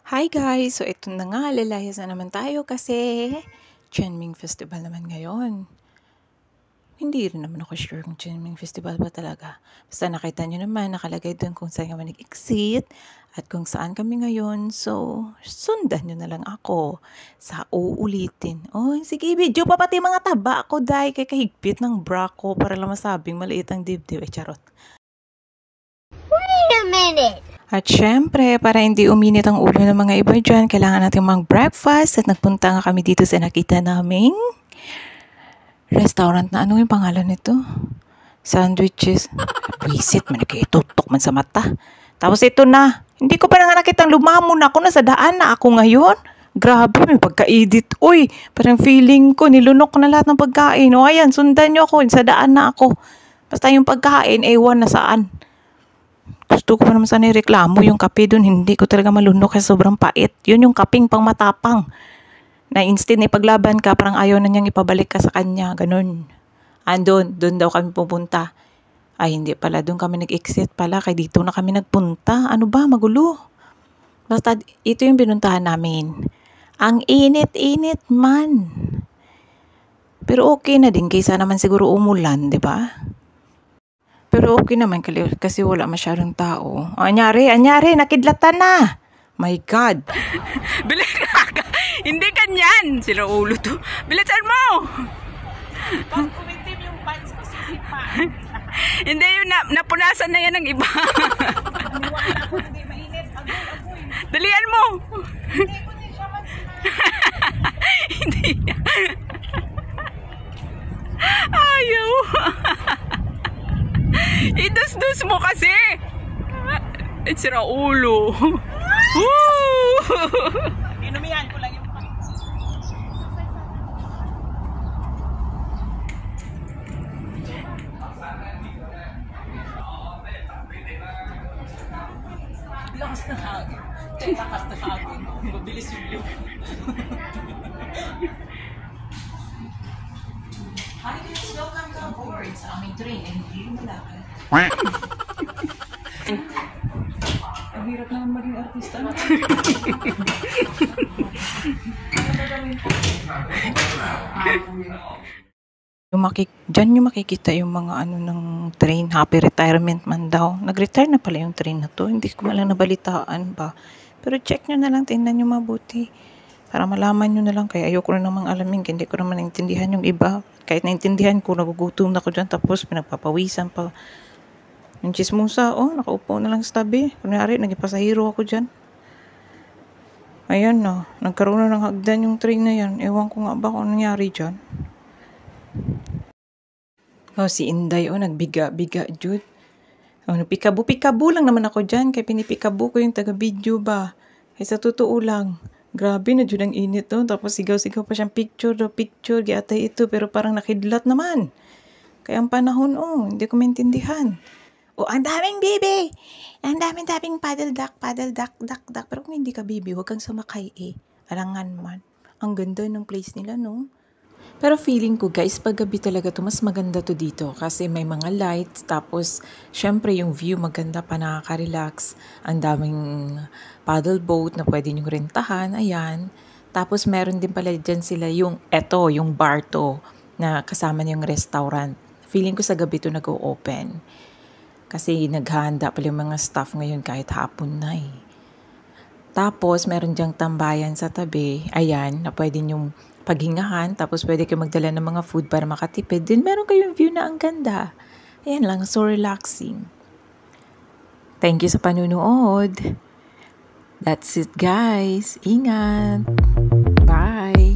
Hi guys! So ito na nga, lalayas na naman tayo kasi Chenming Festival naman ngayon. Hindi rin naman ako sure kung Chenming Festival ba talaga. Basta nakita nyo naman, nakalagay doon kung saan kami nag-exit at kung saan kami ngayon. So, sundan nyo na lang ako sa uulitin. Oh, sige, video pa pati mga taba ako dahil kay kahigpit ng bra ko para lang masabing maliit ang dibdib. Charot. Wait a minute! At syempre, para hindi uminit ang ulo ng mga iba dyan, kailangan natin mag-breakfast at nagpunta nga kami dito sa nakita naming restaurant na ano yung pangalan nito? Sandwiches. Visit, man tutok man sa mata. Tapos ito na, hindi ko pa nga nakitang lumamon ako, nasa daan na ako ngayon. Grabe, may pagka-edit. Uy, parang feeling ko, nilunok na lahat ng pagkain. O ayan, sundan nyo ako, sa daan na ako. Basta yung pagkain, ewan na saan. Gusto ko pa naman sana reklamo yung kape dun. Hindi ko talaga malunok kasi sobrang pait. Yun yung kaping pang matapang. Na instant ipaglaban ka, parang ayaw na niyang ipabalik ka sa kanya. Ganun. Doon daw kami pupunta. Ay, hindi pala. Doon kami nag-exit pala. Kaya dito na kami nagpunta. Ano ba? Magulo. Basta ito yung pinuntahan namin. Ang init-init man. Pero okay na din. Kaysa naman siguro umulan, di ba? Pero okay naman kasi wala masyadong tao. Anyari, nakidlatan na. My God. Bilis ka! Hindi kanyan! Sila ulo to. Bilisan mo! Pag kumitim yung pants ko, sisipan. Hindi yun, napunasan na yan ng iba. Wala ko, hindi mainit. Agoy. Dalian mo! Hindi ko na siya Hindi. Ayaw. Idus-dus mo kasi. Sira ulo. Inumihan ko lang yung lakas na hagin. Lakas na hagin. Mabilis yung liw. Hi guys, welcome to aboard sa aming train. Ay, hindi malakad. Ang hirap naman maging artista. Diyan yung makikita yung mga ano ng train, happy retirement man daw. Nag-retire na pala yung train na to. Hindi ko malang nabalitaan ba. Pero check nyo na lang, tingnan nyo mabuti. Para malaman nyo na lang. Kaya ayoko na namang alamin. Hindi ko naman naintindihan yung iba. Kahit naintindihan ko, nagugutom na ko dyan. Tapos pinagpapawisan pa. Yung chismosa, nakaupo na lang sa tabi. Kunyari, nagipasahiro ako dyan. Ayan na. Nagkaroon na ng hagdan yung train na yan. Ewan ko nga ba kung nangyari dyan. Si Inday, nagbiga-biga, Jude. Pikabu lang naman ako dyan. Kaya pinipikabu ko yung taga-video ba. Kaya sa totoo lang. Grabe na Jude ang init, Tapos sigaw-sigaw pa siyang picture. Giatay ito. Pero parang nakidlat naman. Kaya ang panahon, hindi ko maintindihan. Ang daming bibi! Ang daming paddle duck. Pero kung hindi ka bibi, huwag kang sumakay Alangan man. Ang ganda ng place nila, no? Pero feeling ko guys, pag gabi talaga to mas maganda to dito kasi may mga lights, tapos syempre yung view maganda pa, nakaka-relax. Ang daming paddle boat na pwede nyong rentahan, ayan. Tapos meron din pala dyan sila yung bar to na kasama yung restaurant. Feeling ko sa gabi to nag-o-open. Kasi naghahanda pala yung mga staff ngayon kahit hapon na Tapos meron dyang tambayan sa tabi, ayan, na pwede nyong paghingahan, tapos pwede kayo magdala ng mga food para makatipid. Then meron kayong view na ang ganda. Ayan lang, so relaxing. Thank you sa panunood. That's it guys. Ingat. Bye.